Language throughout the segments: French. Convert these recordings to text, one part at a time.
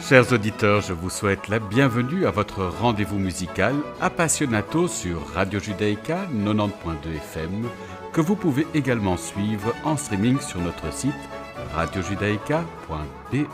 Chers auditeurs, je vous souhaite la bienvenue à votre rendez-vous musical Appassionato sur Radio Judaïka 90.2 FM, que vous pouvez également suivre en streaming sur notre site radiojudaïka.be.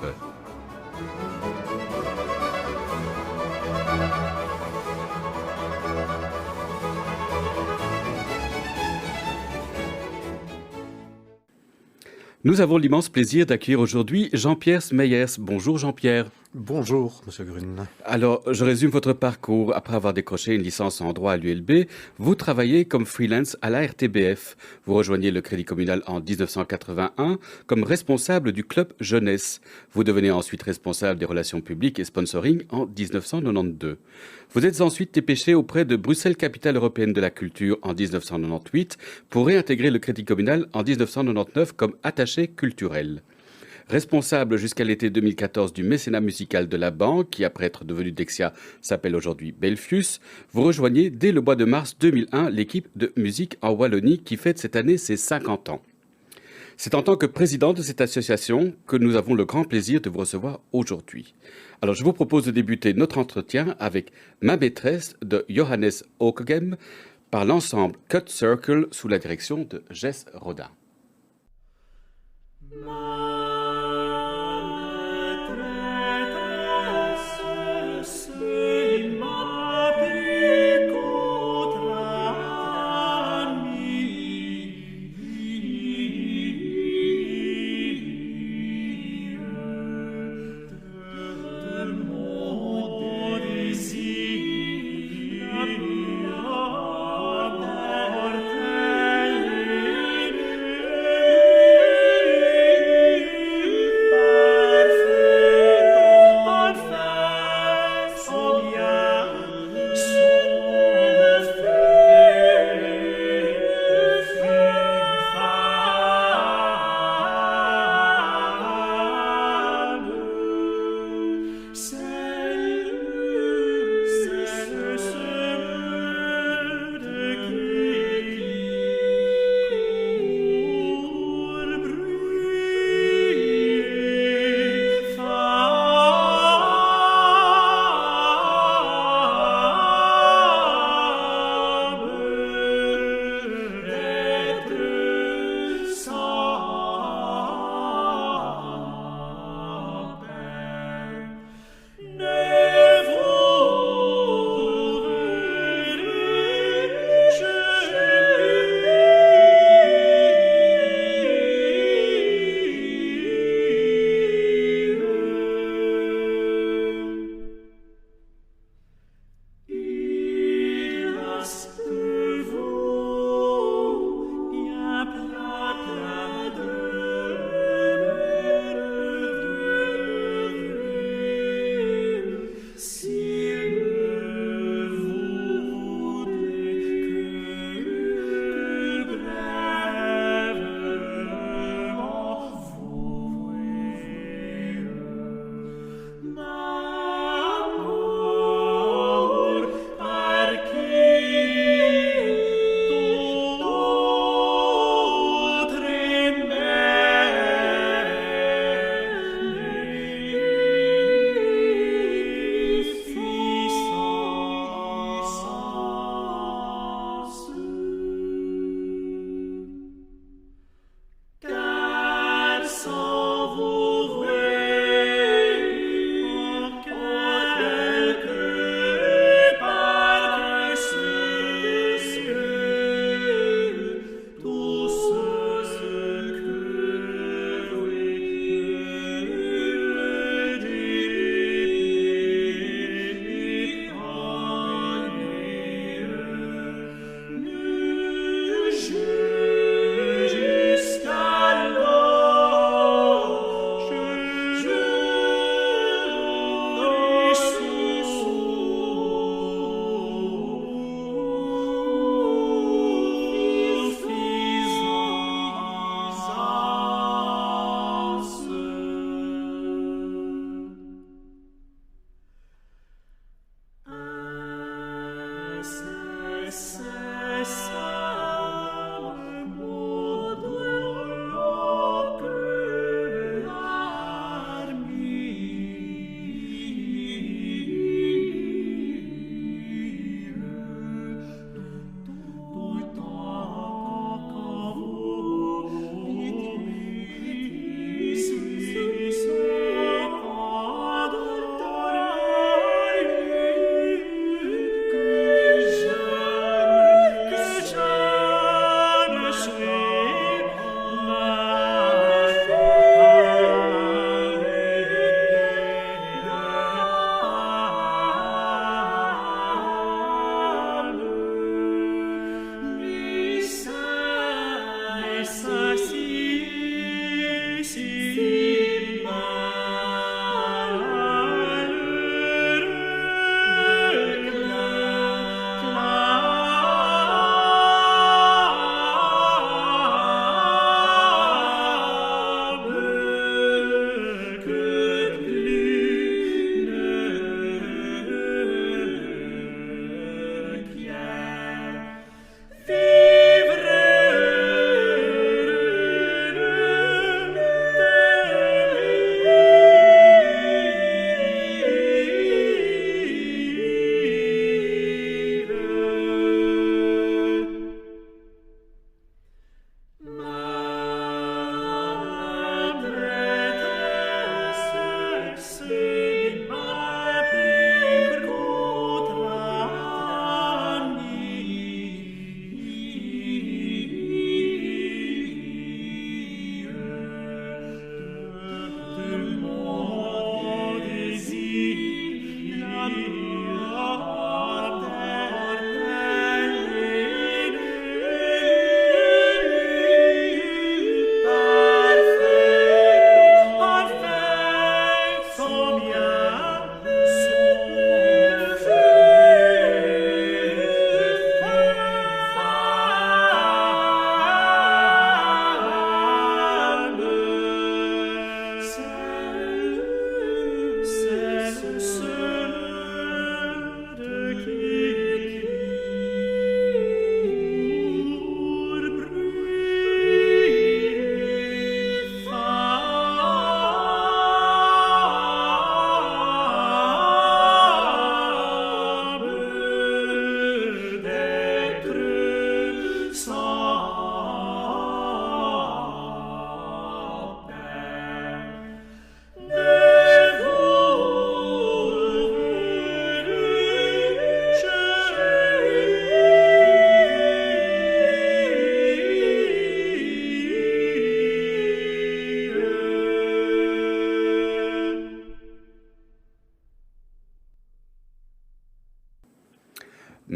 Nous avons l'immense plaisir d'accueillir aujourd'hui Jean-Pierre Smeyers. Bonjour Jean-Pierre. Bonjour, Monsieur Grune. Alors, je résume votre parcours. Après avoir décroché une licence en droit à l'ULB, vous travaillez comme freelance à la RTBF. Vous rejoignez le Crédit Communal en 1981 comme responsable du club jeunesse. Vous devenez ensuite responsable des relations publiques et sponsoring en 1992. Vous êtes ensuite dépêché auprès de Bruxelles, capitale européenne de la culture, en 1998 pour réintégrer le Crédit Communal en 1999 comme attaché culturel. Responsable jusqu'à l'été 2014 du mécénat musical de la banque, qui après être devenu Dexia s'appelle aujourd'hui Belfius, vous rejoignez dès le mois de mars 2001 l'équipe de musique en Wallonie qui fête cette année ses 50 ans. C'est en tant que président de cette association que nous avons le grand plaisir de vous recevoir aujourd'hui. Alors je vous propose de débuter notre entretien avec Ma maîtresse de Johannes Ockeghem par l'ensemble Cut Circle sous la direction de Jess Rodin.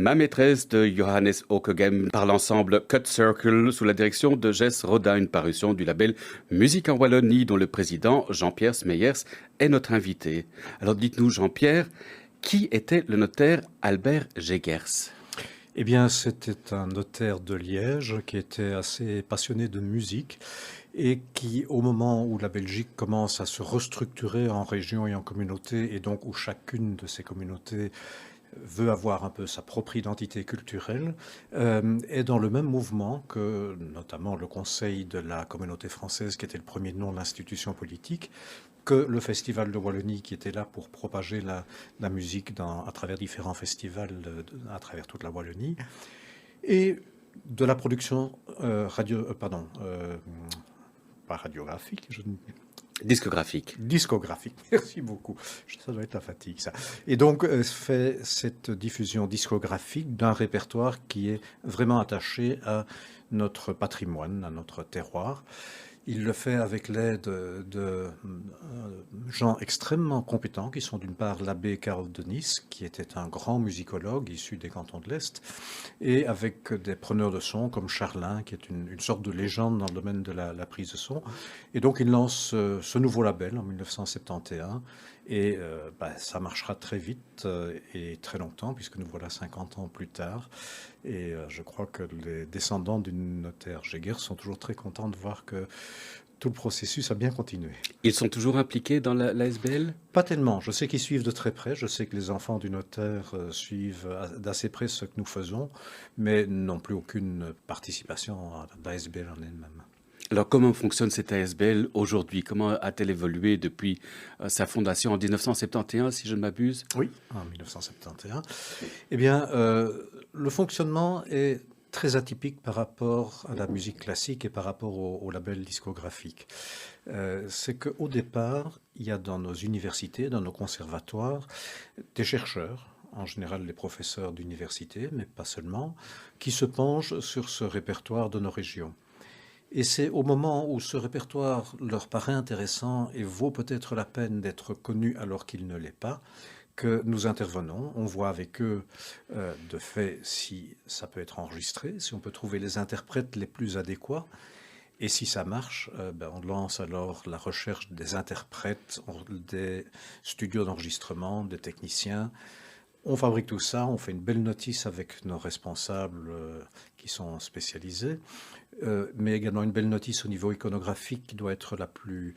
Ma maîtresse de Johannes Ockeghem par l'ensemble Cut Circle sous la direction de Jess Rodin, une parution du label Musique en Wallonie dont le président Jean-Pierre Smeyers est notre invité. Alors dites-nous Jean-Pierre, qui était le notaire Albert Zegers? Eh bien, c'était un notaire de Liège qui était assez passionné de musique et qui, au moment où la Belgique commence à se restructurer en régions et en communautés, et donc où chacune de ces communautés veut avoir un peu sa propre identité culturelle, est dans le même mouvement que notamment le Conseil de la communauté française, qui était le premier nom de l'institution politique, que le Festival de Wallonie, qui était là pour propager la musique à travers différents festivals à travers toute la Wallonie, et de la production pas radiographique, Discographique. discographique. Merci beaucoup. Ça doit être la fatigue, ça. Et donc, fait cette diffusion discographique d'un répertoire qui est vraiment attaché à notre patrimoine, à notre terroir. Il le fait avec l'aide de gens extrêmement compétents, qui sont d'une part l'abbé Karl de Nice, qui était un grand musicologue issu des cantons de l'Est, et avec des preneurs de son comme Charlin, qui est une sorte de légende dans le domaine de la prise de son. Et donc il lance ce nouveau label en 1971, et ça marchera très vite et très longtemps, puisque nous voilà 50 ans plus tard. Et je crois que les descendants du notaire Zegers sont toujours très contents de voir que tout le processus a bien continué. Ils sont toujours impliqués dans l'ASBL? Pas tellement. Je sais qu'ils suivent de très près. Je sais que les enfants du notaire suivent d'assez près ce que nous faisons, mais n'ont plus aucune participation à l'ASBL en elle-même. Alors comment fonctionne cette ASBL aujourd'hui? Comment a-t-elle évolué depuis sa fondation en 1971, si je ne m'abuse? Oui, en 1971. Eh bien, le fonctionnement est très atypique par rapport à la musique classique et par rapport au label discographique. C'est qu'au départ, il y a dans nos universités, dans nos conservatoires, des chercheurs, en général les professeurs d'université, mais pas seulement, qui se penchent sur ce répertoire de nos régions. Et c'est au moment où ce répertoire leur paraît intéressant et vaut peut-être la peine d'être connu alors qu'il ne l'est pas, que nous intervenons. On voit avec eux, de fait, si ça peut être enregistré, si on peut trouver les interprètes les plus adéquats. Et si ça marche, on lance alors la recherche des interprètes, des studios d'enregistrement, des techniciens. On fabrique tout ça, on fait une belle notice avec nos responsables qui sont spécialisés, mais également une belle notice au niveau iconographique qui doit être la plus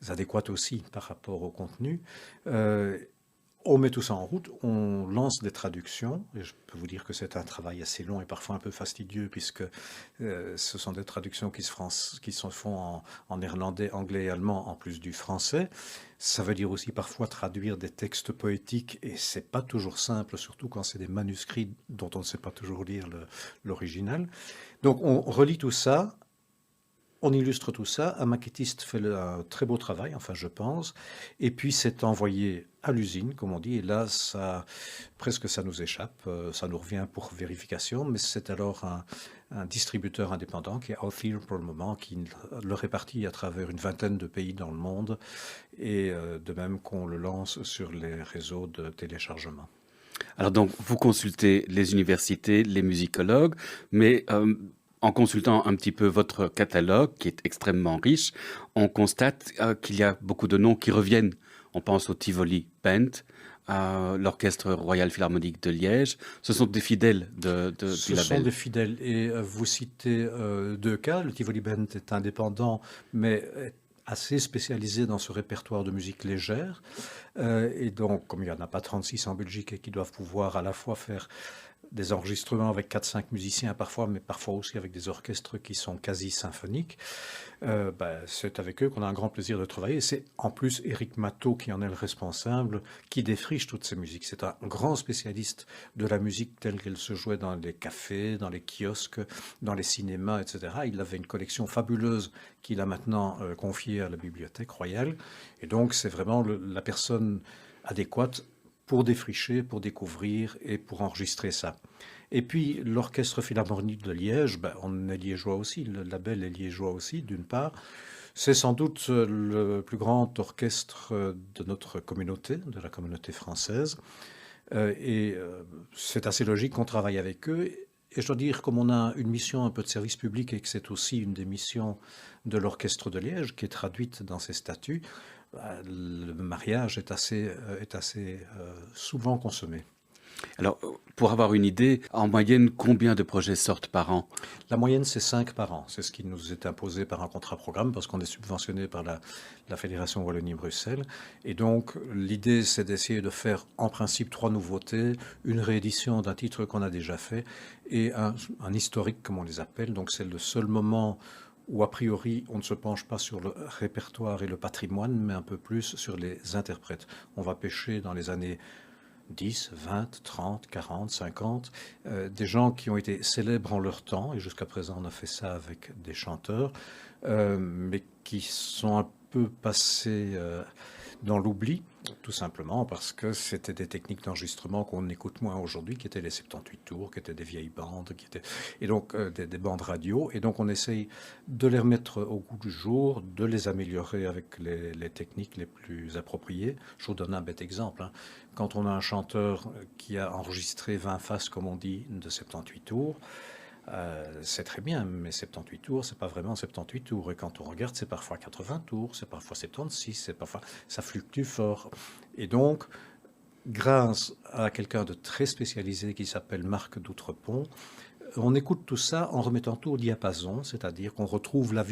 adéquate aussi par rapport au contenu. On met tout ça en route, on lance des traductions, et je peux vous dire que c'est un travail assez long et parfois un peu fastidieux, puisque ce sont des traductions qui se font en néerlandais, anglais et allemand, en plus du français. Ça veut dire aussi parfois traduire des textes poétiques, et c'est pas toujours simple, surtout quand c'est des manuscrits dont on ne sait pas toujours lire l'original. Donc on relit tout ça. On illustre tout ça, un maquettiste fait un très beau travail, enfin je pense, et puis c'est envoyé à l'usine, comme on dit, et là, presque ça nous échappe, ça nous revient pour vérification, mais c'est alors un distributeur indépendant, qui est Althea pour le moment, qui le répartit à travers une vingtaine de pays dans le monde, et de même qu'on le lance sur les réseaux de téléchargement. Alors donc, vous consultez les universités, les musicologues, mais en consultant un petit peu votre catalogue, qui est extrêmement riche, on constate qu'il y a beaucoup de noms qui reviennent. On pense au Tivoli Band, à l'Orchestre Royal Philharmonique de Liège. Ce sont des fidèles du label. Ce sont des fidèles. Et vous citez deux cas. Le Tivoli Band est indépendant, mais assez spécialisé dans ce répertoire de musique légère. Et donc, comme il n'y en a pas 36 en Belgique et qui doivent pouvoir à la fois faire des enregistrements avec 4-5 musiciens parfois, mais parfois aussi avec des orchestres qui sont quasi symphoniques. C'est avec eux qu'on a un grand plaisir de travailler. C'est en plus Éric Matteau qui en est le responsable, qui défriche toutes ces musiques. C'est un grand spécialiste de la musique telle qu'elle se jouait dans les cafés, dans les kiosques, dans les cinémas, etc. Il avait une collection fabuleuse qu'il a maintenant confiée à la Bibliothèque royale. Et donc c'est vraiment la personne adéquate pour défricher, pour découvrir et pour enregistrer ça. Et puis l'Orchestre Philharmonique de Liège, on est liégeois aussi, le label est liégeois aussi, d'une part. C'est sans doute le plus grand orchestre de notre communauté, de la communauté française. C'est assez logique qu'on travaille avec eux. Et je dois dire, comme on a une mission un peu de service public et que c'est aussi une des missions de l'Orchestre de Liège qui est traduite dans ses statuts, le mariage est assez souvent consommé. Alors, pour avoir une idée, en moyenne, combien de projets sortent par an? La moyenne, c'est 5 par an. C'est ce qui nous est imposé par un contrat programme parce qu'on est subventionné par la Fédération Wallonie-Bruxelles. Et donc, l'idée, c'est d'essayer de faire en principe 3 nouveautés, une réédition d'un titre qu'on a déjà fait et un historique, comme on les appelle. Donc, c'est le seul moment où, a priori, on ne se penche pas sur le répertoire et le patrimoine, mais un peu plus sur les interprètes. On va pêcher dans les années 10, 20, 30, 40, 50, des gens qui ont été célèbres en leur temps, et jusqu'à présent on a fait ça avec des chanteurs, mais qui sont un peu passés dans l'oubli, tout simplement parce que c'était des techniques d'enregistrement qu'on écoute moins aujourd'hui, qui étaient les 78 tours, qui étaient des vieilles bandes, et donc des bandes radio, et donc on essaye de les remettre au goût du jour, de les améliorer avec les techniques les plus appropriées. Je vous donne un bête exemple, hein. Quand on a un chanteur qui a enregistré 20 faces, comme on dit, de 78 tours, c'est très bien, mais 78 tours, c'est pas vraiment 78 tours. Et quand on regarde, c'est parfois 80 tours, c'est parfois 76, ça fluctue fort. Et donc, grâce à quelqu'un de très spécialisé qui s'appelle Marc Doutrepont, on écoute tout ça en remettant tout au diapason, c'est-à-dire qu'on retrouve la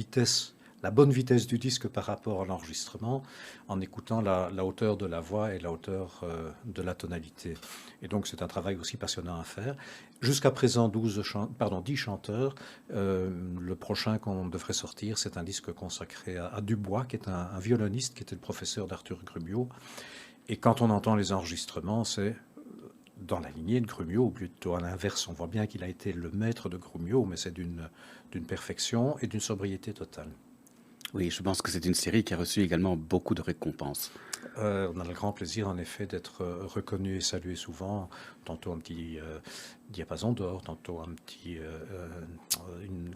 bonne vitesse du disque par rapport à l'enregistrement, en écoutant la hauteur de la voix et la hauteur de la tonalité. Et donc c'est un travail aussi passionnant à faire. Jusqu'à présent, 10 chanteurs. Le prochain qu'on devrait sortir, c'est un disque consacré à Dubois, qui est un violoniste, qui était le professeur d'Arthur Grumio. Et quand on entend les enregistrements, c'est dans la lignée de Grumio, ou plutôt à l'inverse. On voit bien qu'il a été le maître de Grumio, mais c'est d'une perfection et d'une sobriété totale. Oui, je pense que c'est une série qui a reçu également beaucoup de récompenses. On a le grand plaisir, en effet, d'être reconnu et salué souvent. Tantôt un petit diapason d'or, tantôt une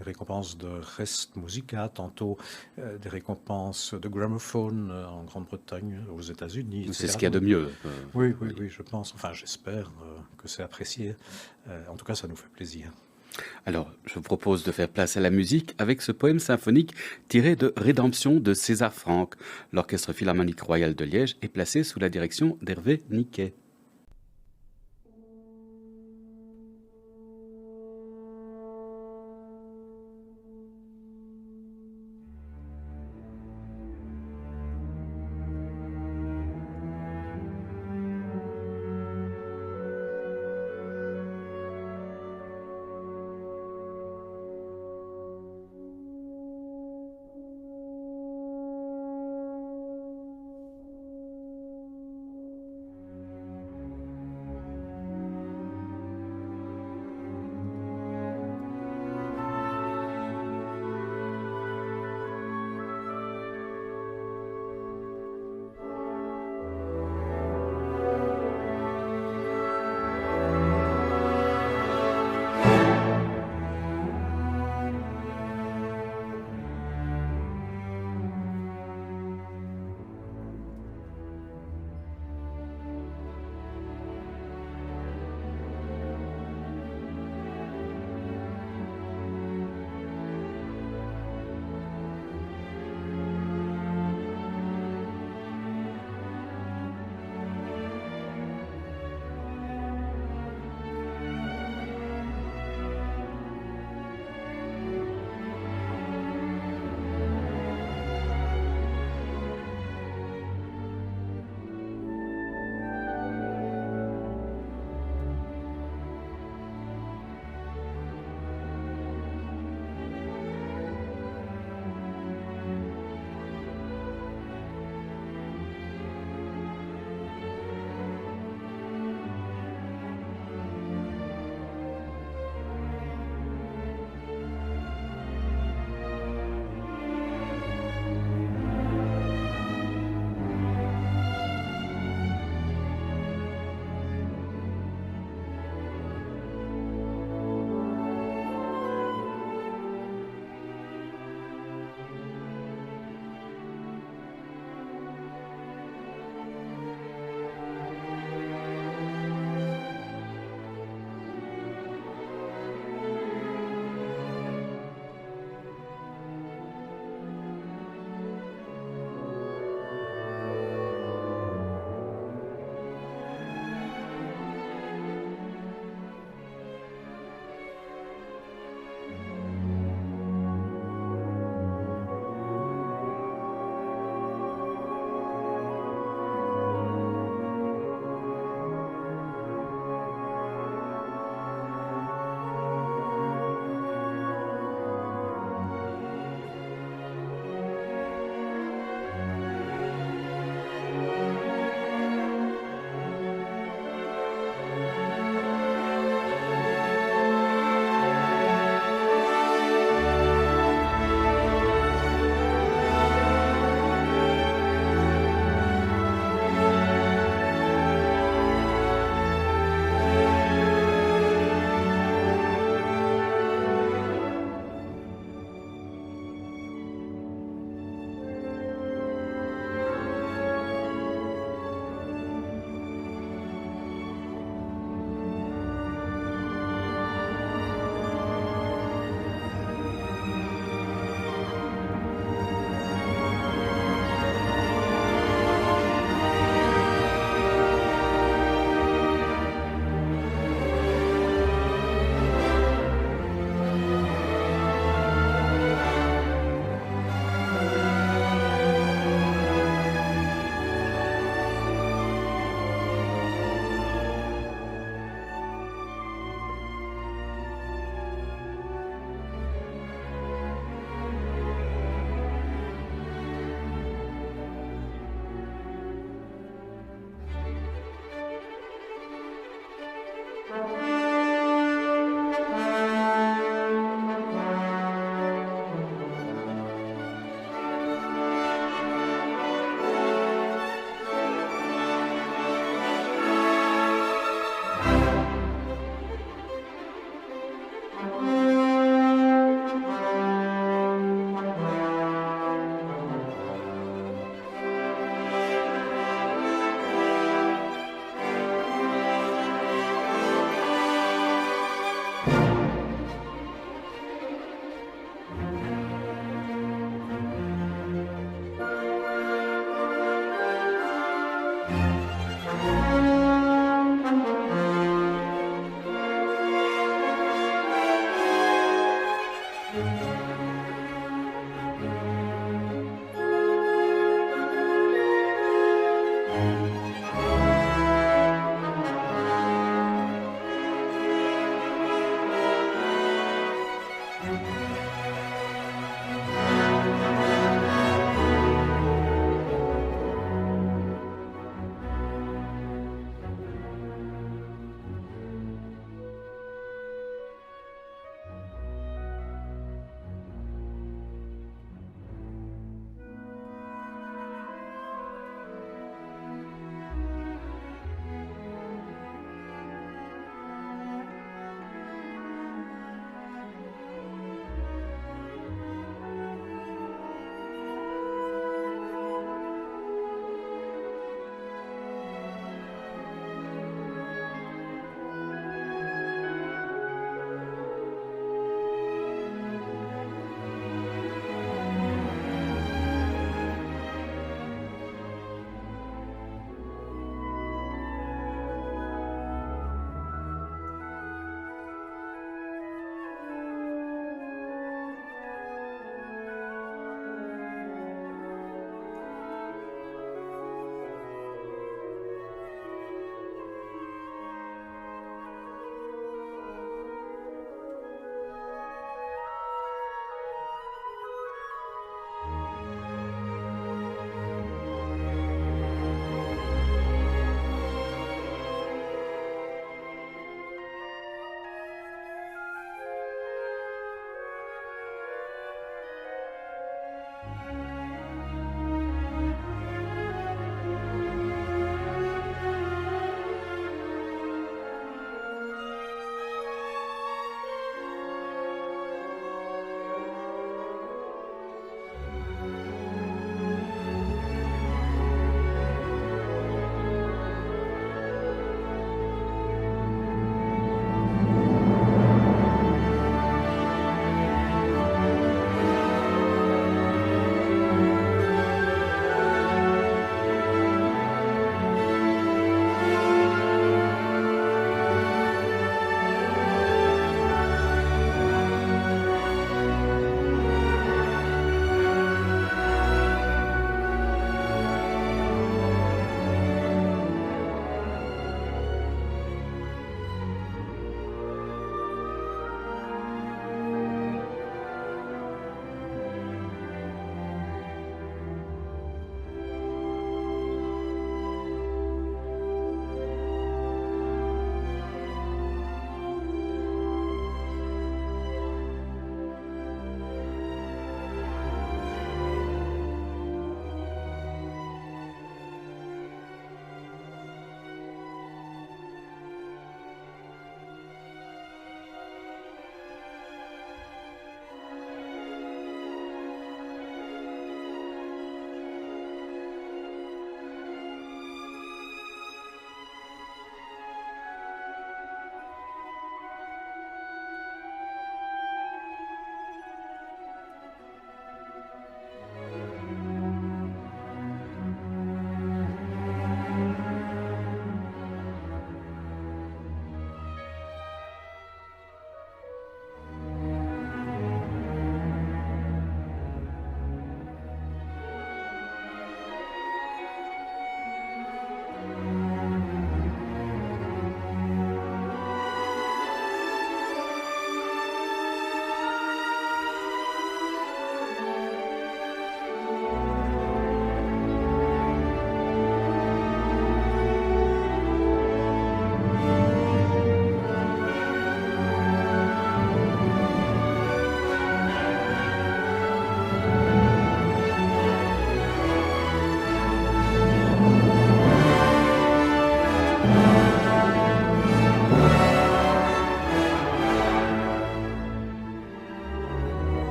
récompense de Res Musica, tantôt des récompenses de Gramophone en Grande-Bretagne, aux États-Unis, C'est etc. ce qu'il y a de mieux. Oui, oui, oui, je pense. Enfin, j'espère que c'est apprécié. En tout cas, ça nous fait plaisir. Alors, je vous propose de faire place à la musique avec ce poème symphonique tiré de Rédemption de César Franck. L'Orchestre Philharmonique Royal de Liège est placé sous la direction d'Hervé Niquet.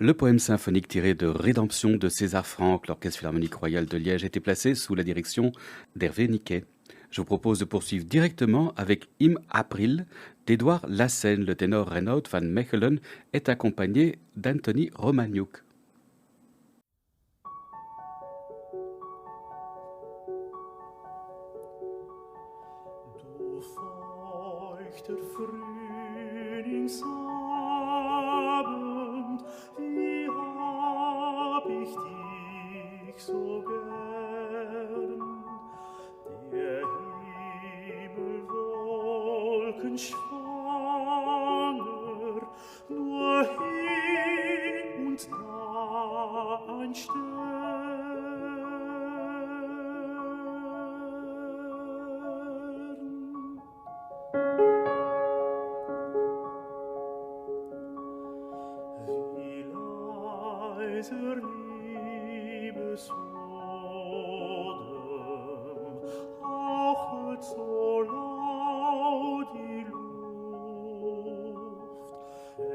Le poème symphonique tiré de Rédemption de César Franck, l'Orchestre Philharmonique Royal de Liège, était placé sous la direction d'Hervé Niquet. Je vous propose de poursuivre directement avec Im April d'Édouard Lassène. Le ténor Renaud van Mechelen est accompagné d'Anthony Romagnouk. Du feuchter Frühlingsabend, wie hab ich dich so gern. Der Himmel wolkenschwanger, nur hier und da ein Stern. Wie leiser Liebesodem hauchet so laut die Luft.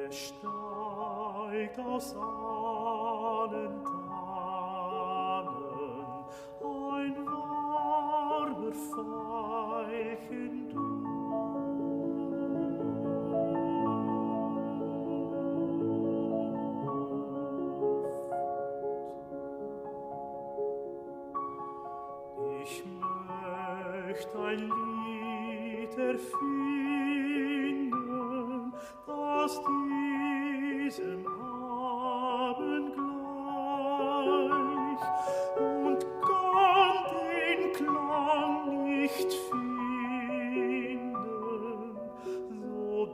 Es steigt aus allen Tannen ein warmer Veilchenduft. Ich möcht ein Lied erfinden, das diesem Abend gleich, und kann den Klang nicht finden, so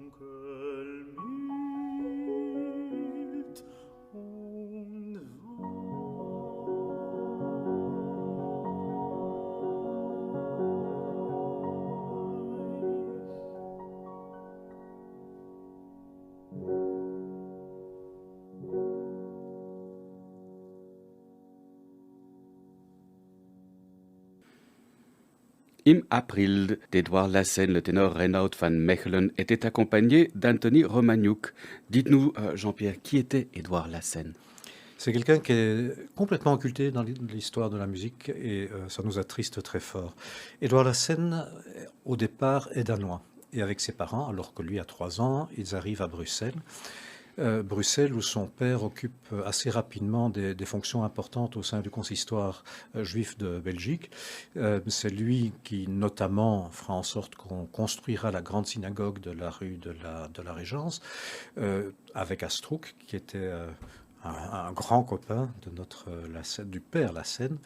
dunkel, mild und Im April d'Édouard Lassène, le ténor Renaud van Mechelen était accompagné d'Anthony Romagnouk. Dites-nous, Jean-Pierre, qui était Édouard Lassène? C'est quelqu'un qui est complètement occulté dans l'histoire de la musique et ça nous attriste très fort. Édouard Lassène, au départ, est danois. Et avec ses parents, alors que lui a 3 ans, ils arrivent à Bruxelles. Bruxelles, où son père occupe assez rapidement des fonctions importantes au sein du consistoire juif de Belgique. C'est lui qui, notamment, fera en sorte qu'on construira la grande synagogue de la rue de la Régence, avec Astruc, qui était un grand copain de du père Lassène.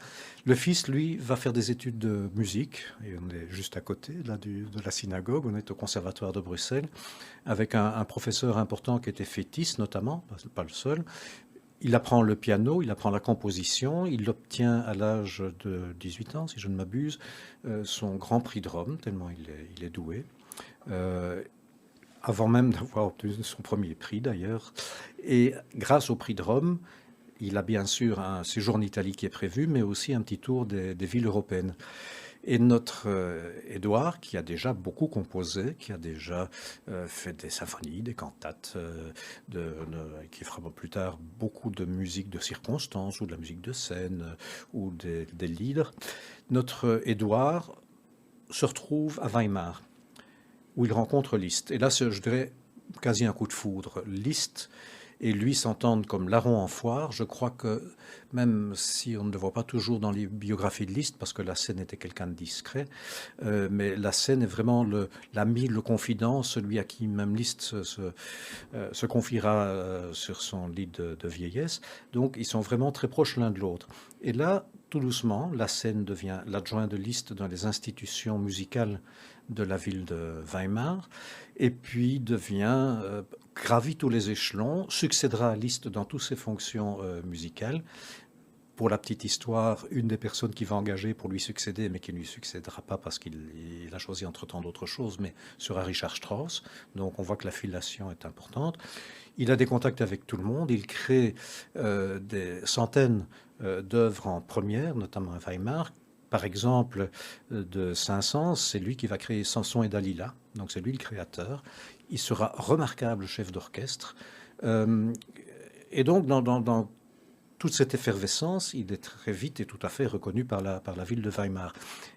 Le fils, lui, va faire des études de musique, et on est juste à côté là, de la synagogue, on est au conservatoire de Bruxelles, avec un professeur important qui était fétiste notamment, pas le seul. Il apprend le piano, il apprend la composition, il obtient à l'âge de 18 ans, si je ne m'abuse, son grand prix de Rome, tellement il est doué. Avant même d'avoir obtenu son premier prix d'ailleurs. Et grâce au prix de Rome, il a bien sûr un séjour en Italie qui est prévu, mais aussi un petit tour des villes européennes. Et notre Édouard, qui a déjà beaucoup composé, qui a déjà fait des symphonies, des cantates, qui fera plus tard beaucoup de musique de circonstance ou de la musique de scène ou des lieder, notre Édouard se retrouve à Weimar, où il rencontre Liszt. Et là, je dirais quasi un coup de foudre. Liszt et lui s'entendent comme larron en foire. Je crois que même si on ne le voit pas toujours dans les biographies de Liszt, parce que Lassène était quelqu'un de discret, mais Lassène est vraiment l'ami, le confident, celui à qui même Liszt se confiera sur son lit de vieillesse. Donc ils sont vraiment très proches l'un de l'autre. Et là, tout doucement, Lassène devient l'adjoint de Liszt dans les institutions musicales de la ville de Weimar, et puis gravit tous les échelons, succédera à Liszt dans toutes ses fonctions musicales. Pour la petite histoire, une des personnes qui va engager pour lui succéder, mais qui ne lui succédera pas parce qu'il a choisi entre-temps d'autres choses, mais sera Richard Strauss. Donc on voit que la filiation est importante. Il a des contacts avec tout le monde. Il crée des centaines d'œuvres en première, notamment à Weimar. Par exemple, de Saint-Saëns, c'est lui qui va créer Samson et Dalila, donc c'est lui le créateur. Il sera remarquable chef d'orchestre. Euh, et donc, dans toute cette effervescence, il est très vite et tout à fait reconnu par la ville de Weimar.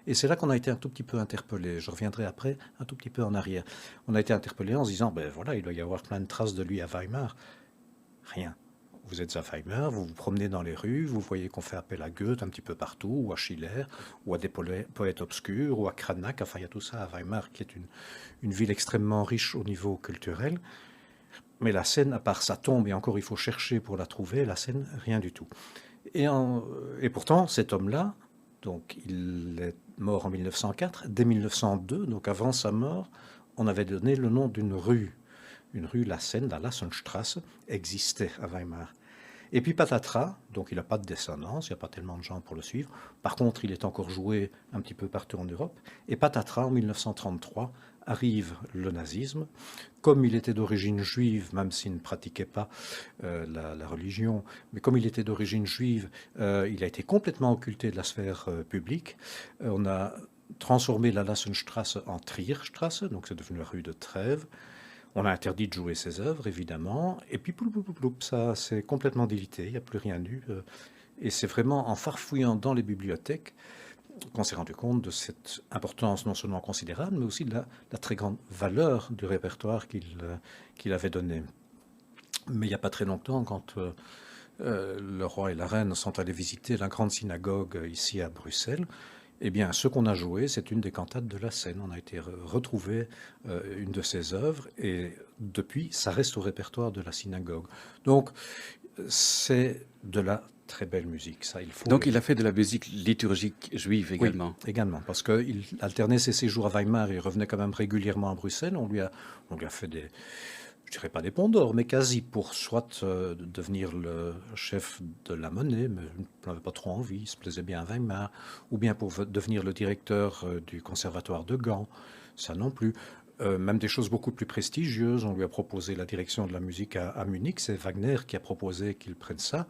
Et c'est là qu'on a été un tout petit peu interpellé. Je reviendrai après un tout petit peu en arrière. On a été interpellé en se disant, ben voilà, il doit y avoir plein de traces de lui à Weimar. Rien. Vous êtes à Weimar, vous vous promenez dans les rues, vous voyez qu'on fait appel à Goethe un petit peu partout, ou à Schiller, ou à des poètes obscurs, ou à Cranach. Enfin, il y a tout ça à Weimar, qui est une ville extrêmement riche au niveau culturel. Mais la scène, à part sa tombe, et encore il faut chercher pour la trouver, la scène, rien du tout. Et pourtant, cet homme-là, donc il est mort en 1904, dès 1902, donc avant sa mort, on avait donné le nom d'une rue. Une rue, la Seine, la Lassenstrasse, existait à Weimar. Et puis patatras, donc il n'a pas de descendance, il n'y a pas tellement de gens pour le suivre. Par contre, il est encore joué un petit peu partout en Europe. Et patatras, en 1933, arrive le nazisme. Comme il était d'origine juive, même s'il ne pratiquait pas la religion, mais comme il était d'origine juive, il a été complètement occulté de la sphère publique. On a transformé la Lassenstrasse en Trierstrasse, donc c'est devenu la rue de Trèves. On a interdit de jouer ses œuvres, évidemment, et puis ça s'est complètement délité, il n'y a plus rien eu. Et c'est vraiment en farfouillant dans les bibliothèques qu'on s'est rendu compte de cette importance non seulement considérable, mais aussi de la très grande valeur du répertoire qu'il avait donné. Mais il n'y a pas très longtemps, quand le roi et la reine sont allés visiter la grande synagogue ici à Bruxelles, eh bien, ce qu'on a joué, c'est une des cantates de la Seine. On a été retrouver une de ses œuvres et depuis, ça reste au répertoire de la synagogue. Donc, c'est de la très belle musique, ça, il faut. Donc il a fait de la musique liturgique juive également. Oui, également, parce qu'il alternait ses séjours à Weimar et revenait quand même régulièrement à Bruxelles. On lui a fait des, je dirais pas des ponts d'or, mais quasi pour soit devenir le chef de la monnaie, mais il n'avait pas trop envie, il se plaisait bien à Weimar, ou bien pour devenir le directeur du conservatoire de Gand, ça non plus. Même des choses beaucoup plus prestigieuses, on lui a proposé la direction de la musique à Munich, c'est Wagner qui a proposé qu'il prenne ça.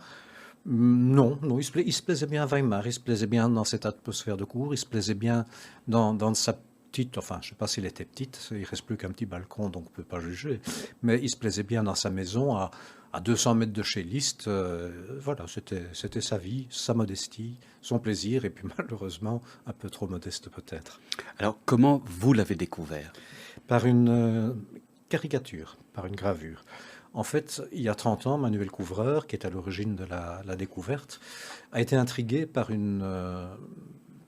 Non, il se plaisait bien à Weimar, il se plaisait bien dans cette atmosphère de cour, il se plaisait bien dans sa petite, enfin, je ne sais pas s'il était petite, il ne reste plus qu'un petit balcon, donc on ne peut pas juger, mais il se plaisait bien dans sa maison, à 200 mètres de chez Liszt. Voilà, c'était sa vie, sa modestie, son plaisir, et puis malheureusement, un peu trop modeste peut-être. Alors comment vous l'avez découvert? Par une caricature, par une gravure. En fait, il y a 30 ans, Manuel Couvreur, qui est à l'origine de la découverte, a été intrigué par une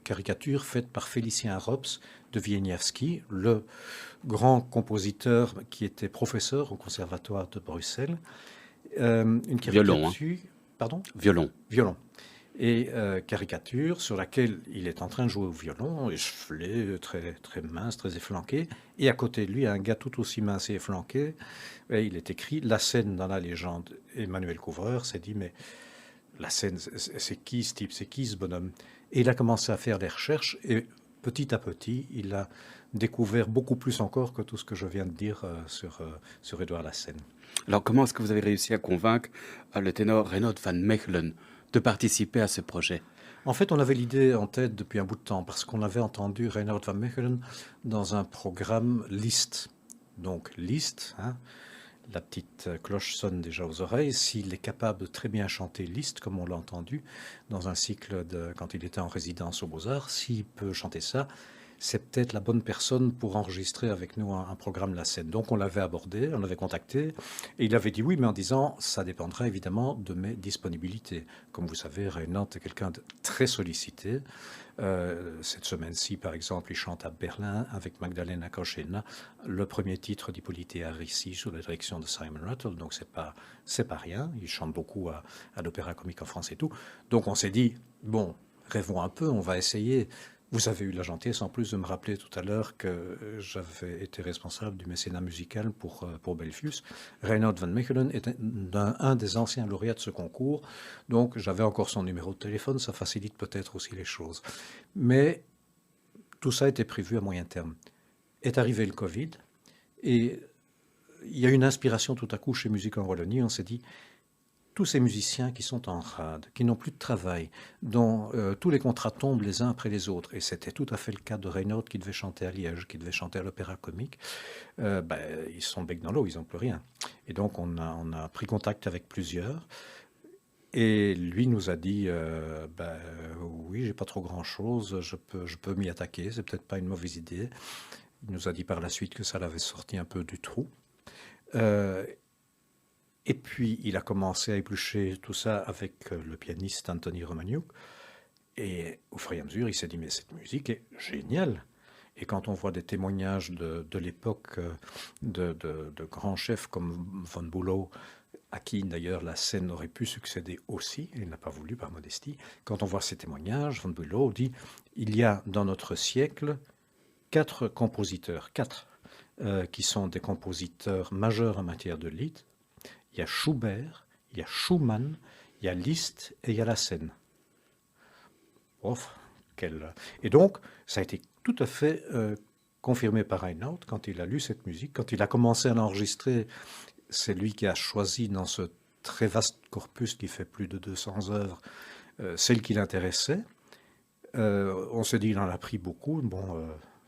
caricature faite par Félicien Rops de Wieniawski, le grand compositeur qui était professeur au Conservatoire de Bruxelles. Une caricature, Violon, hein. Pardon ? Violon. Violon. Et caricature sur laquelle il est en train de jouer au violon, échevelé, très, très mince, très efflanqué. Et à côté de lui, un gars tout aussi mince et efflanqué. Et il est écrit La Seine dans la légende. Emmanuel Couvreur s'est dit, mais la Seine, c'est qui ce type, c'est qui ce bonhomme? Et il a commencé à faire des recherches et petit à petit, il a découvert beaucoup plus encore que tout ce que je viens de dire sur Édouard Lassène. Alors comment est-ce que vous avez réussi à convaincre le ténor Reinout van Mechelen de participer à ce projet? En fait, on avait l'idée en tête depuis un bout de temps, parce qu'on avait entendu Reinout van Mechelen dans un programme Liszt. Donc Liszt, hein, la petite cloche sonne déjà aux oreilles. S'il est capable de très bien chanter Liszt, comme on l'a entendu dans un cycle quand il était en résidence aux Beaux-Arts, s'il peut chanter ça, c'est peut-être la bonne personne pour enregistrer avec nous un programme La Seine. Donc on l'avait abordé, on l'avait contacté, et il avait dit oui, mais en disant ça dépendra évidemment de mes disponibilités. Comme vous savez, Reinout est quelqu'un de très sollicité. Cette semaine-ci, par exemple, il chante à Berlin avec Magdalena Koschena le premier titre d'Hippolyte Arissi sous la direction de Simon Rattle, donc c'est pas rien. Il chante beaucoup à l'Opéra Comique en France et tout. Donc on s'est dit, bon, rêvons un peu, on va essayer. Vous avez eu la gentillesse en plus de me rappeler tout à l'heure que j'avais été responsable du mécénat musical pour Belfius. Reinout van Mechelen est un des anciens lauréats de ce concours, donc j'avais encore son numéro de téléphone, ça facilite peut-être aussi les choses. Mais tout ça était prévu à moyen terme. Est arrivé le Covid, et il y a une inspiration tout à coup chez Musique en Wallonie, on s'est dit, tous ces musiciens qui sont en rade, qui n'ont plus de travail, dont tous les contrats tombent les uns après les autres, et c'était tout à fait le cas de Reinhardt qui devait chanter à Liège, qui devait chanter à l'Opéra Comique, ils sont bec dans l'eau, ils n'ont plus rien. Et donc on a pris contact avec plusieurs, et lui nous a dit oui, j'ai pas trop grand-chose, je peux m'y attaquer, c'est peut-être pas une mauvaise idée. Il nous a dit par la suite que ça l'avait sorti un peu du trou. Et puis, il a commencé à éplucher tout ça avec le pianiste Anthony Romagnoux. Et au fur et à mesure, il s'est dit, mais cette musique est géniale. Et quand on voit des témoignages de l'époque de grands chefs comme Von Bülow, à qui d'ailleurs la scène aurait pu succéder aussi, il n'a pas voulu par modestie, quand on voit ces témoignages, Von Bülow dit, il y a dans notre siècle 4 compositeurs, qui sont des compositeurs majeurs en matière de lied. Il y a Schubert, il y a Schumann, il y a Liszt et il y a la scène. Et donc, ça a été tout à fait confirmé par Reinhardt quand il a lu cette musique, quand il a commencé à l'enregistrer. C'est lui qui a choisi dans ce très vaste corpus qui fait plus de 200 œuvres, celle qui l'intéressait. On se dit qu'il en a pris beaucoup.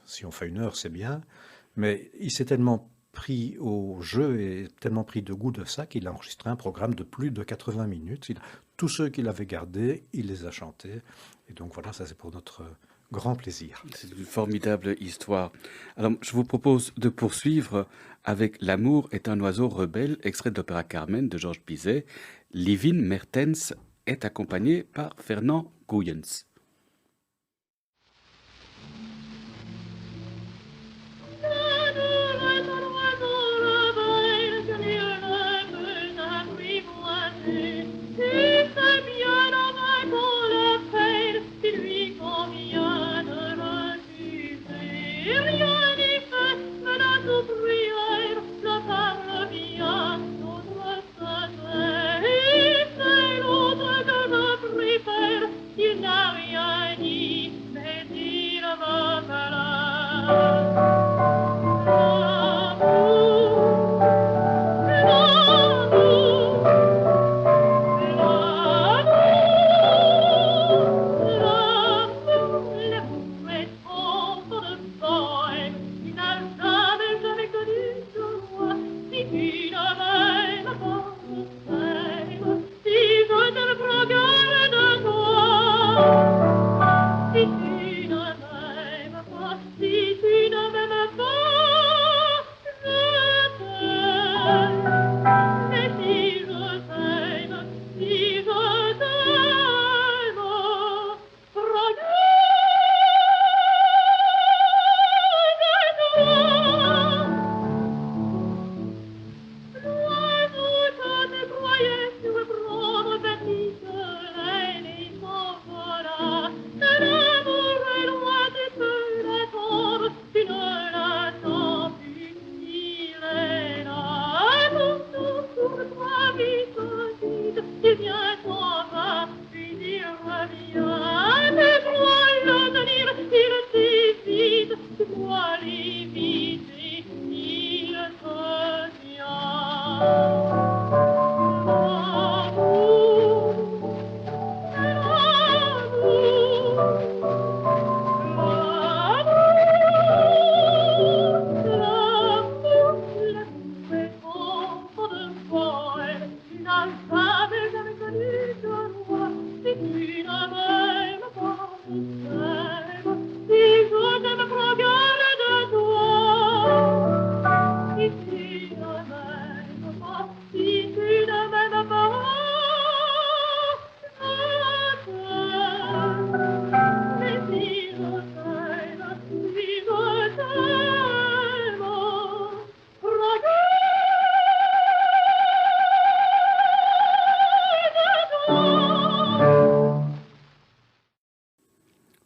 Si on fait 1 heure, c'est bien. Mais il s'est tellement pris au jeu et tellement pris de goût de ça qu'il a enregistré un programme de plus de 80 minutes. Tous ceux qu'il avait gardés, il les a chantés. Et donc voilà, ça c'est pour notre grand plaisir. C'est une formidable histoire. Alors, je vous propose de poursuivre avec L'amour est un oiseau rebelle, extrait de l'opéra Carmen de Georges Bizet. Levin Mertens est accompagné par Fernand Gouyens. Il n'a rien dit, mais il me fera.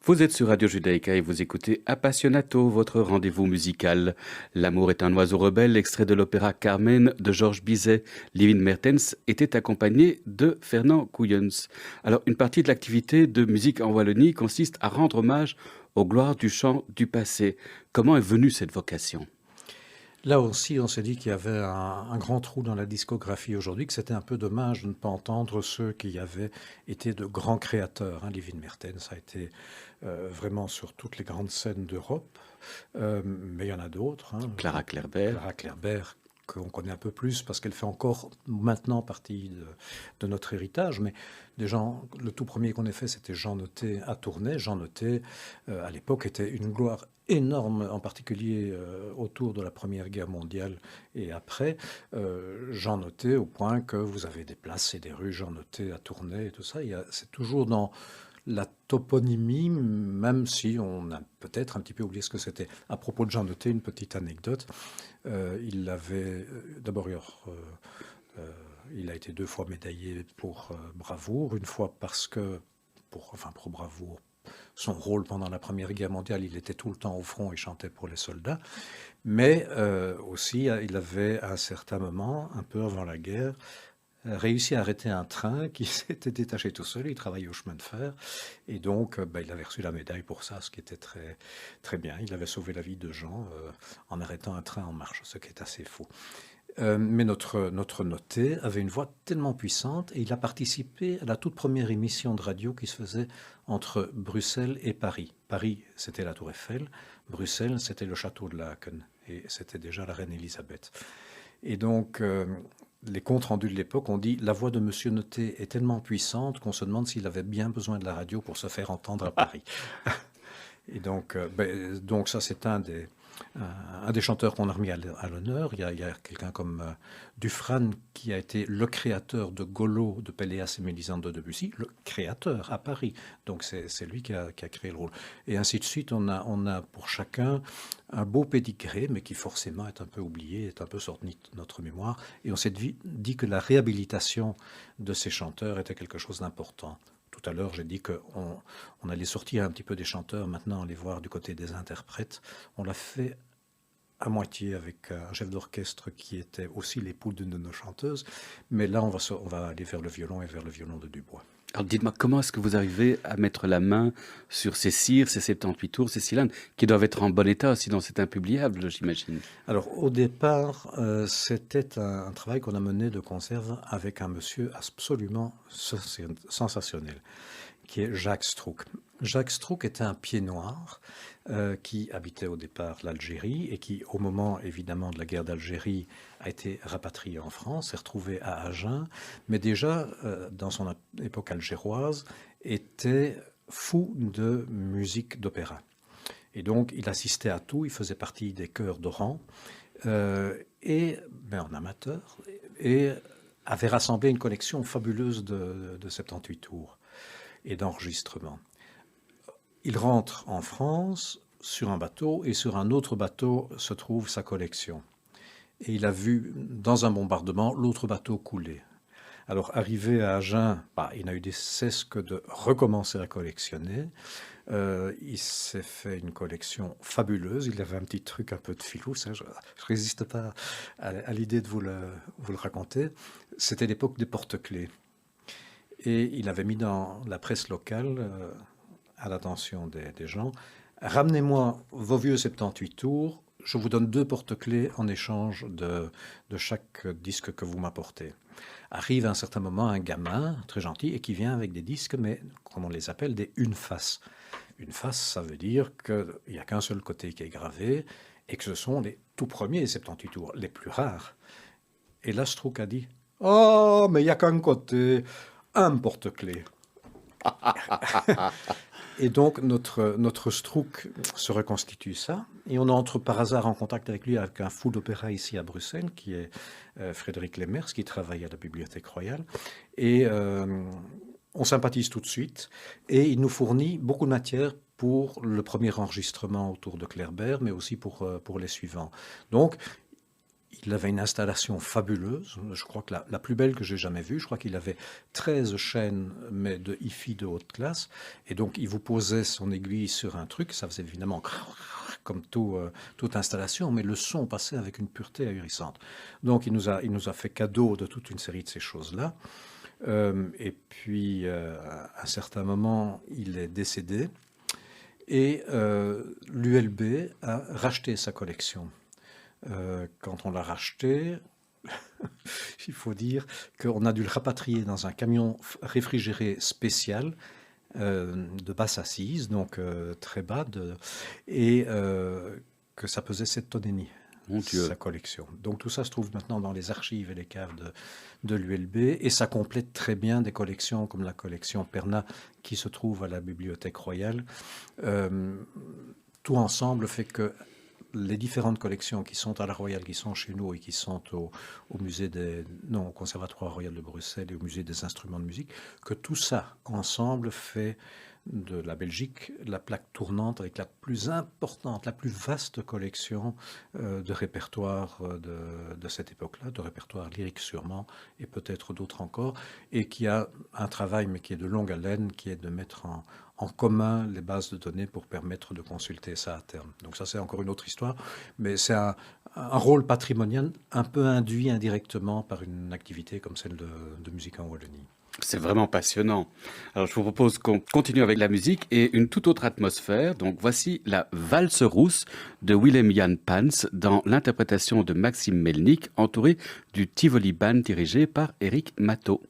Vous êtes sur Radio Judaïka et vous écoutez Appassionato, votre rendez-vous musical. L'amour est un oiseau rebelle, extrait de l'opéra Carmen de Georges Bizet. Levin Mertens était accompagné de Fernand Gouyens. Alors, une partie de l'activité de musique en Wallonie consiste à rendre hommage aux gloires du chant du passé. Comment est venue cette vocation ? Là aussi, on s'est dit qu'il y avait un grand trou dans la discographie aujourd'hui, que c'était un peu dommage de ne pas entendre ceux qui avaient été de grands créateurs. Hein. Levin Mertens a été vraiment sur toutes les grandes scènes d'Europe, mais il y en a d'autres. Hein. Clara Clairbert. Clara Clairbert, qu'on connaît un peu plus parce qu'elle fait encore maintenant partie de notre héritage. Mais des gens, le tout premier qu'on ait fait, c'était Jean Noté à Tournai. Jean Noté, à l'époque, était une gloire énorme, en particulier autour de la Première Guerre mondiale et après. Jean Noté, au point que vous avez des places et des rues Jean Noté à Tournai et tout ça. C'est toujours dans la toponymie, même si on a peut-être un petit peu oublié ce que c'était. À propos de Jean Noté, une petite anecdote. Il avait d'abord, il a été 2 fois médaillé pour bravoure, une fois parce que, pour bravoure, son rôle pendant la Première Guerre mondiale, il était tout le temps au front et chantait pour les soldats, mais aussi il avait à un certain moment, un peu avant la guerre, réussi à arrêter un train qui s'était détaché tout seul. Il travaillait au chemin de fer et donc il avait reçu la médaille pour ça, ce qui était très, très bien. Il avait sauvé la vie de gens en arrêtant un train en marche, ce qui est assez fou. Mais notre Noté avait une voix tellement puissante et il a participé à la toute première émission de radio qui se faisait entre Bruxelles et Paris. Paris, c'était la Tour Eiffel. Bruxelles, c'était le château de Laeken et c'était déjà la reine Elisabeth. Et donc, les comptes rendus de l'époque ont dit « La voix de Monsieur Noté est tellement puissante qu'on se demande s'il avait bien besoin de la radio pour se faire entendre à Paris. » Et donc, donc ça, c'est un des chanteurs qu'on a remis à l'honneur. Il y a quelqu'un comme Dufresne qui a été le créateur de Golo, de Péléas et Mélisande de Debussy, le créateur à Paris. Donc c'est lui qui a créé le rôle. Et ainsi de suite, on a pour chacun un beau pédigré, mais qui forcément est un peu oublié, est un peu sorti de notre mémoire. Et on s'est dit que la réhabilitation de ces chanteurs était quelque chose d'important. Tout à l'heure, j'ai dit qu'on allait sortir un petit peu des chanteurs, maintenant aller voir du côté des interprètes. On l'a fait à moitié avec un chef d'orchestre qui était aussi l'époux d'une de nos chanteuses. Mais là, on va aller vers le violon et vers le violon de Dubois. Alors dites-moi, comment est-ce que vous arrivez à mettre la main sur ces cires, ces 78 tours, ces cylindres, qui doivent être en bon état, sinon c'est impubliable, j'imagine. Alors au départ, c'était un travail qu'on a mené de conserve avec un monsieur absolument sensationnel, qui est Jacques Strouk. Jacques Strouk était un pied noir qui habitait au départ l'Algérie et qui, au moment évidemment de la guerre d'Algérie, a été rapatrié en France, s'est retrouvé à Agen, mais déjà dans son époque algéroise, était fou de musique d'opéra. Et donc il assistait à tout, il faisait partie des chœurs d'Oran, en amateur, et avait rassemblé une collection fabuleuse de 78 tours et d'enregistrements. Il rentre en France sur un bateau et sur un autre bateau se trouve sa collection. Et il a vu dans un bombardement l'autre bateau couler. Alors arrivé à Agen, il n'a eu de cesse que de recommencer à collectionner. Il s'est fait une collection fabuleuse. Il avait un petit truc un peu de filou. Ça, je ne résiste pas à l'idée de vous le raconter. C'était l'époque des porte-clés. Et il avait mis dans la presse locale, à l'attention des gens, « Ramenez-moi vos vieux 78 tours, je vous donne 2 porte-clés en échange de chaque disque que vous m'apportez. » Arrive à un certain moment un gamin très gentil et qui vient avec des disques, mais comme on les appelle, des une face. Une face, ça veut dire qu'il n'y a qu'un seul côté qui est gravé et que ce sont les tout premiers 78 tours, les plus rares. Et là, Strouk a dit « Oh, mais il n'y a qu'un côté, un porte-clés. » Et donc, notre Strouk se reconstitue ça. Et on entre par hasard en contact avec lui, avec un fou d'opéra ici à Bruxelles, qui est Frédéric Lemers, qui travaille à la Bibliothèque royale. Et on sympathise tout de suite. Et il nous fournit beaucoup de matière pour le premier enregistrement autour de Clairbert, mais aussi pour les suivants. Donc, il avait une installation fabuleuse, je crois que la plus belle que j'ai jamais vue. Je crois qu'il avait 13 chaînes, mais de hi-fi de haute classe. Et donc, il vous posait son aiguille sur un truc. Ça faisait évidemment comme toute installation, mais le son passait avec une pureté ahurissante. Donc, il nous a fait cadeau de toute une série de ces choses-là. Et puis, à un certain moment, il est décédé. Et l'ULB a racheté sa collection Quand on l'a racheté, il faut dire qu'on a dû le rapatrier dans un camion réfrigéré spécial de basse assise, donc très bas, et que ça pesait 7 tonnes et demie. Mon Dieu. Sa collection. Donc tout ça se trouve maintenant dans les archives et les caves de l'ULB et ça complète très bien des collections comme la collection Perna qui se trouve à la Bibliothèque royale. Tout ensemble fait que les différentes collections qui sont à la Royale, qui sont chez nous et qui sont au musée au Conservatoire royal de Bruxelles et au musée des instruments de musique, que tout ça ensemble fait de la Belgique la plaque tournante avec la plus importante, la plus vaste collection de répertoire de cette époque-là, de répertoire lyrique sûrement, et peut-être d'autres encore, et qui a un travail, mais qui est de longue haleine, qui est de mettre en commun les bases de données pour permettre de consulter ça à terme. Donc ça, c'est encore une autre histoire, mais c'est un rôle patrimonial un peu induit indirectement par une activité comme celle de musique en Wallonie. C'est vraiment passionnant. Alors, je vous propose qu'on continue avec la musique et une toute autre atmosphère. Donc, voici la Valse rousse de Willem Jan Pans dans l'interprétation de Maxime Melnick, entouré du Tivoli Band dirigé par Éric Matteau.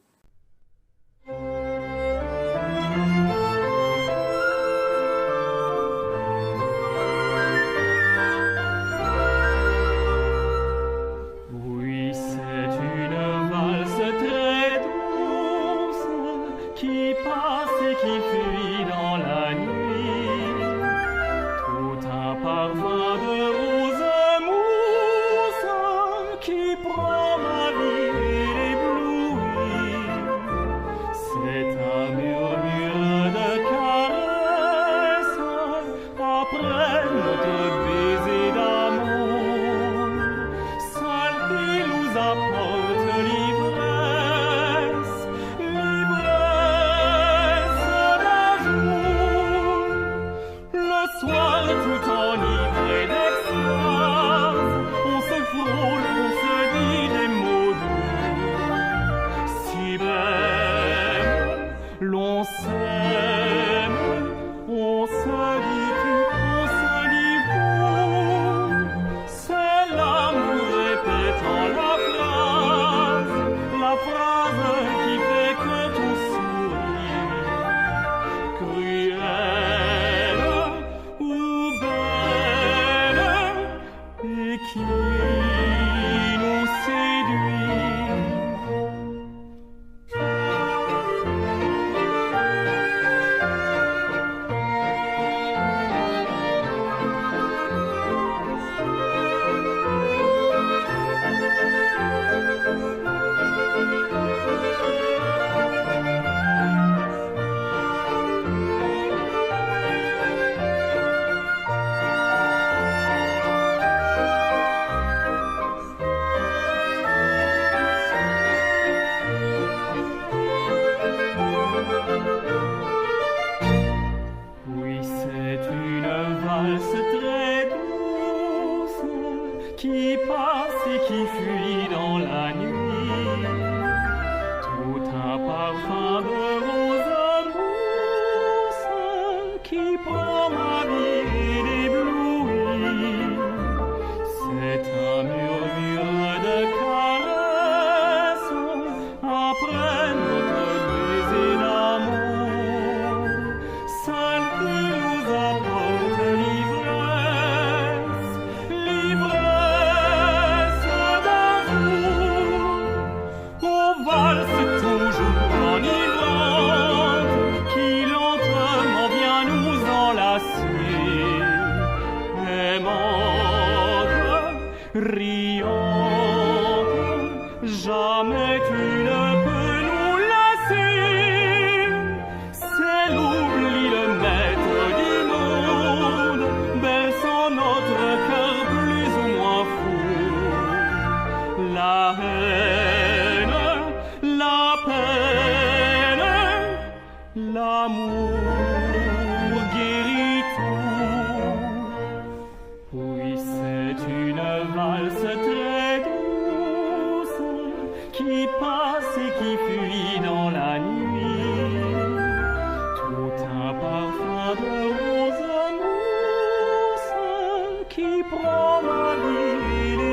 Qui prend ma vie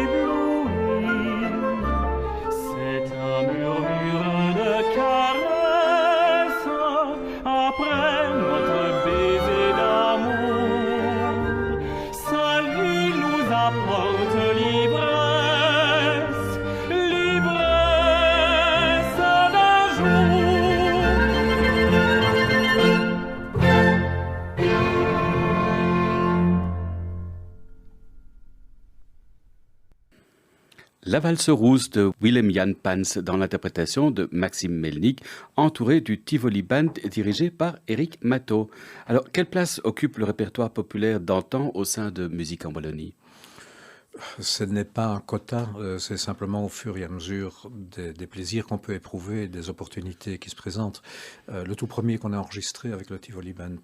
La valse rousse de Willem Jan Pans dans l'interprétation de Maxime Melnik, entouré du Tivoli Band dirigé par Éric Matteau. Alors, quelle place occupe le répertoire populaire d'antan au sein de Musique en Wallonie? Ce n'est pas un quota, c'est simplement au fur et à mesure des plaisirs qu'on peut éprouver, des opportunités qui se présentent. Le tout premier qu'on a enregistré avec le Tivoli Band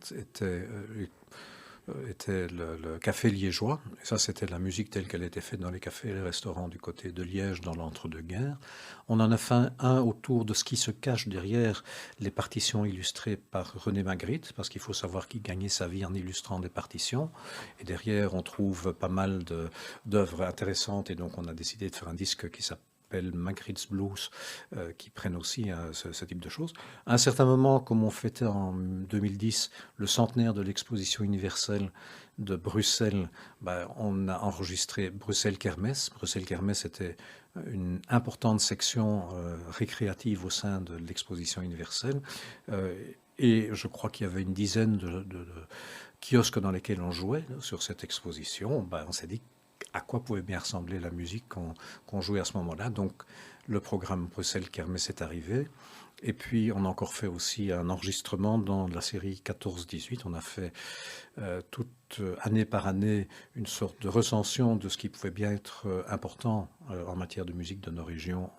était le café liégeois. Et ça, c'était la musique telle qu'elle était faite dans les cafés et les restaurants du côté de Liège dans l'entre-deux-guerres. On en a fait un autour de ce qui se cache derrière les partitions illustrées par René Magritte, parce qu'il faut savoir qu'il gagnait sa vie en illustrant des partitions. Et derrière, on trouve pas mal d'œuvres intéressantes. Et donc, on a décidé de faire un disque qui s'appelle Magritte's Blues, qui prennent aussi ce type de choses. À un certain moment, comme on fêtait en 2010 le centenaire de l'exposition universelle de Bruxelles, on a enregistré Bruxelles Kermesse. Bruxelles Kermesse était une importante section récréative au sein de l'exposition universelle. Et je crois qu'il y avait une dizaine de kiosques dans lesquels on jouait sur cette exposition. On s'est dit à quoi pouvait bien ressembler la musique qu'on jouait à ce moment-là. Donc, le programme Bruxelles Kermesse est arrivé. Et puis, on a encore fait aussi un enregistrement dans la série 14-18. On a fait toute année par année une sorte de recension de ce qui pouvait bien être important en matière de musique de nos régions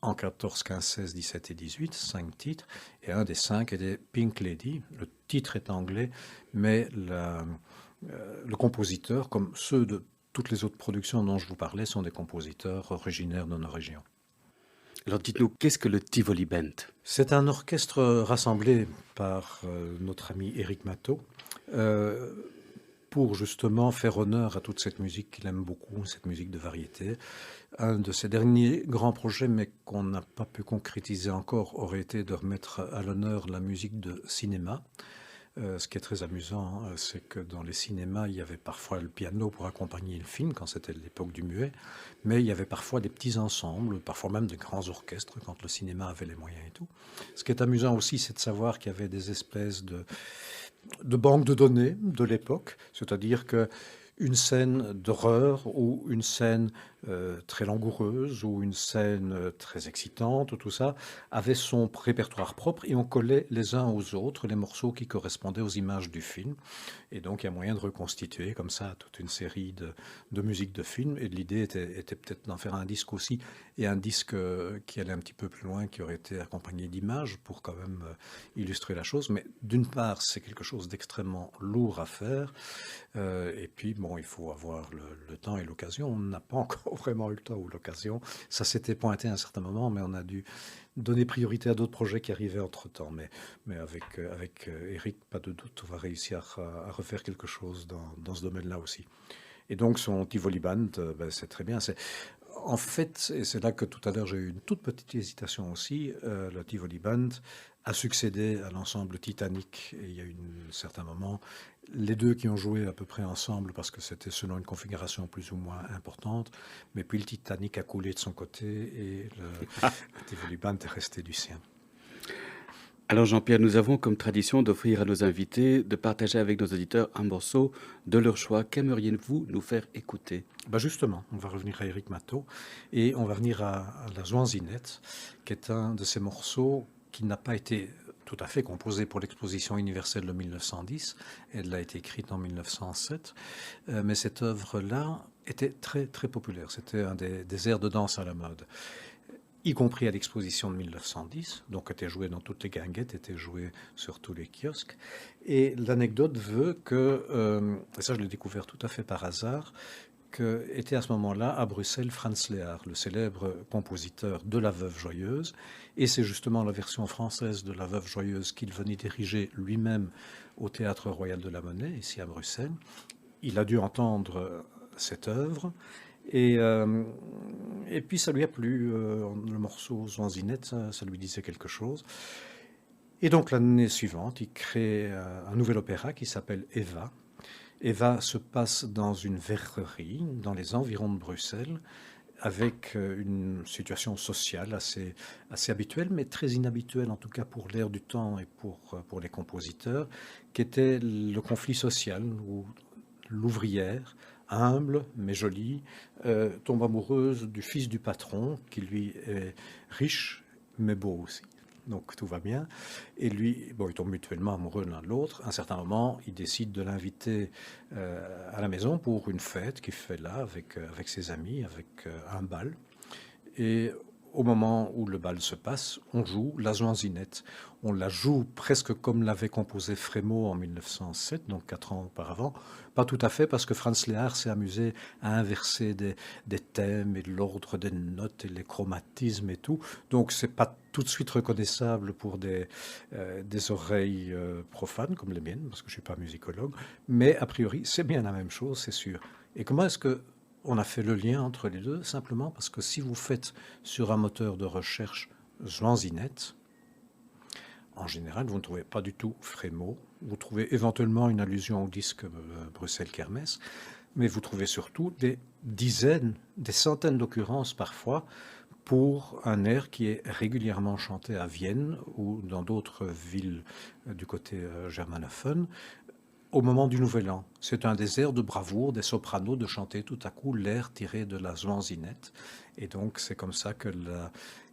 en 14, 15, 16, 17 et 18, 5 titres. Et un des 5 était Pink Lady. Le titre est anglais, mais le compositeur, comme ceux de toutes les autres productions dont je vous parlais, sont des compositeurs originaires de nos régions. Alors dites-nous, qu'est-ce que le Tivoli Band? C'est un orchestre rassemblé par notre ami Éric Matteau pour justement faire honneur à toute cette musique qu'il aime beaucoup, cette musique de variété. Un de ses derniers grands projets, mais qu'on n'a pas pu concrétiser encore, aurait été de remettre à l'honneur la musique de cinéma. Ce qui est très amusant, c'est que dans les cinémas, il y avait parfois le piano pour accompagner le film, quand c'était l'époque du muet, mais il y avait parfois des petits ensembles, parfois même de grands orchestres, quand le cinéma avait les moyens et tout. Ce qui est amusant aussi, c'est de savoir qu'il y avait des espèces de banques de données de l'époque, c'est-à-dire que une scène d'horreur ou une scène très langoureuse ou une scène très excitante, tout ça, avait son répertoire propre et on collait les uns aux autres les morceaux qui correspondaient aux images du film. Et donc il y a moyen de reconstituer comme ça toute une série de musiques de films. Et l'idée était peut-être d'en faire un disque aussi, et un disque qui allait un petit peu plus loin, qui aurait été accompagné d'images pour quand même illustrer la chose. Mais d'une part, c'est quelque chose d'extrêmement lourd à faire. Et puis, bon, il faut avoir le temps et l'occasion. On n'a pas encore vraiment eu le temps ou l'occasion. Ça s'était pointé à un certain moment, mais on a dû donner priorité à d'autres projets qui arrivaient entre-temps. Mais avec Éric, pas de doute, on va réussir à refaire quelque chose dans ce domaine-là aussi. Et donc, son Tivoli Band, c'est très bien. En fait, et c'est là que tout à l'heure j'ai eu une toute petite hésitation aussi, le Tivoli Band a succédé à l'ensemble Titanic. Et il y a eu un certain moment, les deux qui ont joué à peu près ensemble parce que c'était selon une configuration plus ou moins importante. Mais puis le Titanic a coulé de son côté et le Tivoli Band est resté du sien. Alors Jean-Pierre, nous avons comme tradition d'offrir à nos invités de partager avec nos auditeurs un morceau de leur choix. Qu'aimeriez-vous nous faire écouter? Justement, on va revenir à Éric Matteau et on va venir à la Zoinzinette, qui est un de ces morceaux qui n'a pas été tout à fait composé pour l'exposition universelle de 1910. Elle a été écrite en 1907, mais cette œuvre-là était très très populaire. C'était un des airs de danse à la mode, y compris à l'exposition de 1910, donc était joué dans toutes les guinguettes, était joué sur tous les kiosques. Et l'anecdote veut que, et ça je l'ai découvert tout à fait par hasard, était à ce moment-là à Bruxelles Franz Lehár, le célèbre compositeur de La Veuve Joyeuse. Et c'est justement la version française de La Veuve Joyeuse qu'il venait diriger lui-même au Théâtre Royal de la Monnaie, ici à Bruxelles. Il a dû entendre cette œuvre. Et puis ça lui a plu, le morceau Zoinzinette, ça lui disait quelque chose. Et donc l'année suivante, il crée un nouvel opéra qui s'appelle Eva. Eva se passe dans une verrerie, dans les environs de Bruxelles, avec une situation sociale assez habituelle, mais très inhabituelle, en tout cas pour l'air du temps et pour les compositeurs, qui était le conflit social, où l'ouvrière humble mais jolie, tombe amoureuse du fils du patron, qui lui est riche mais beau aussi. Donc tout va bien. Et lui, bon, ils tombent mutuellement amoureux l'un de l'autre. À un certain moment, il décide de l'inviter à la maison pour une fête qu'il fait là avec ses amis, avec un bal. Et au moment où le bal se passe, on joue la Zoanzinette. On la joue presque comme l'avait composé Frémaux en 1907, donc 4 ans auparavant. Pas tout à fait, parce que Franz Lehár s'est amusé à inverser des thèmes et l'ordre des notes et les chromatismes et tout. Donc c'est pas tout de suite reconnaissable pour des oreilles profanes comme les miennes, parce que je suis pas musicologue. Mais a priori, c'est bien la même chose, c'est sûr. Et comment est-ce que on a fait le lien entre les deux? Simplement parce que si vous faites sur un moteur de recherche Zoanzinette, en général, vous ne trouvez pas du tout Frémaux. Vous trouvez éventuellement une allusion au disque Bruxelles-Kermesse, mais vous trouvez surtout des dizaines, des centaines d'occurrences parfois pour un air qui est régulièrement chanté à Vienne ou dans d'autres villes du côté germanophone au moment du Nouvel An. C'est un des airs de bravoure des sopranos de chanter tout à coup l'air tiré de la Zoanzinette. Et donc c'est comme ça que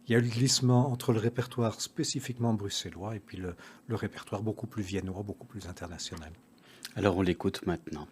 il y a eu le glissement entre le répertoire spécifiquement bruxellois et puis le répertoire beaucoup plus viennois, beaucoup plus international. Alors on l'écoute maintenant.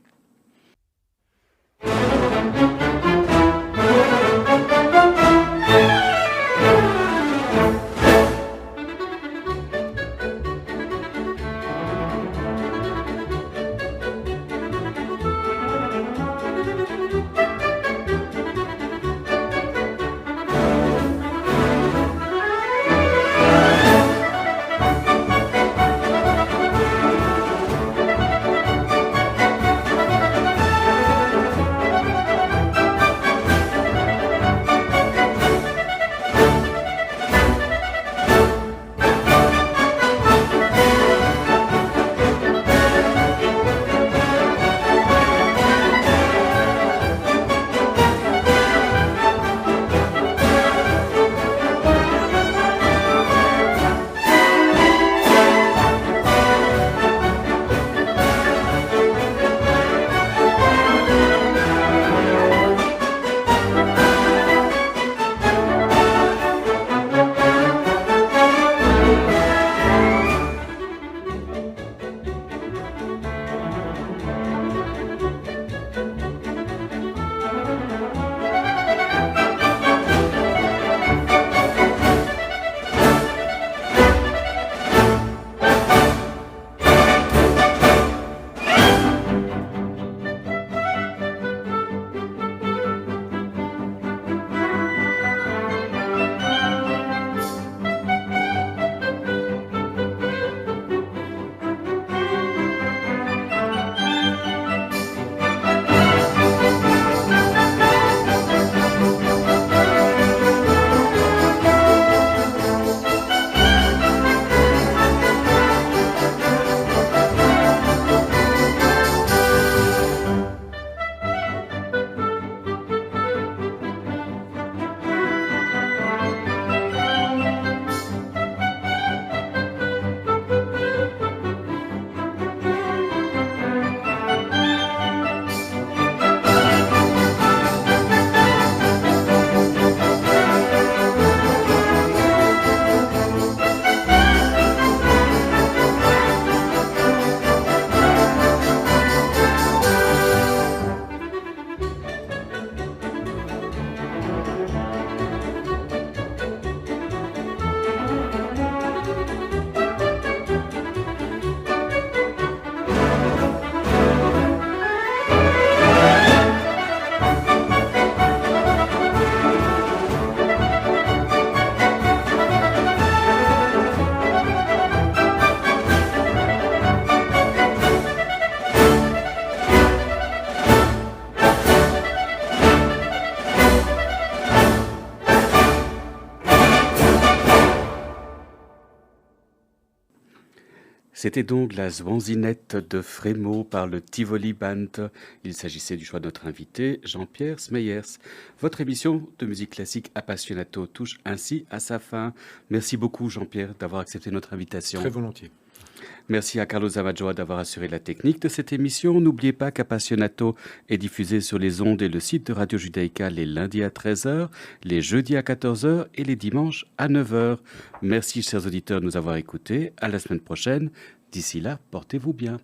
C'était donc la Zoanzinette de Frémaux par le Tivoli Band. Il s'agissait du choix de notre invité, Jean-Pierre Smeyers. Votre émission de musique classique Appassionato touche ainsi à sa fin. Merci beaucoup, Jean-Pierre, d'avoir accepté notre invitation. Très volontiers. Merci à Carlos Zamajoa d'avoir assuré la technique de cette émission. N'oubliez pas qu'Appassionato est diffusé sur les ondes et le site de Radio Judaïka les lundis à 13h, les jeudis à 14h et les dimanches à 9h. Merci, chers auditeurs, de nous avoir écoutés. À la semaine prochaine. D'ici là, portez-vous bien.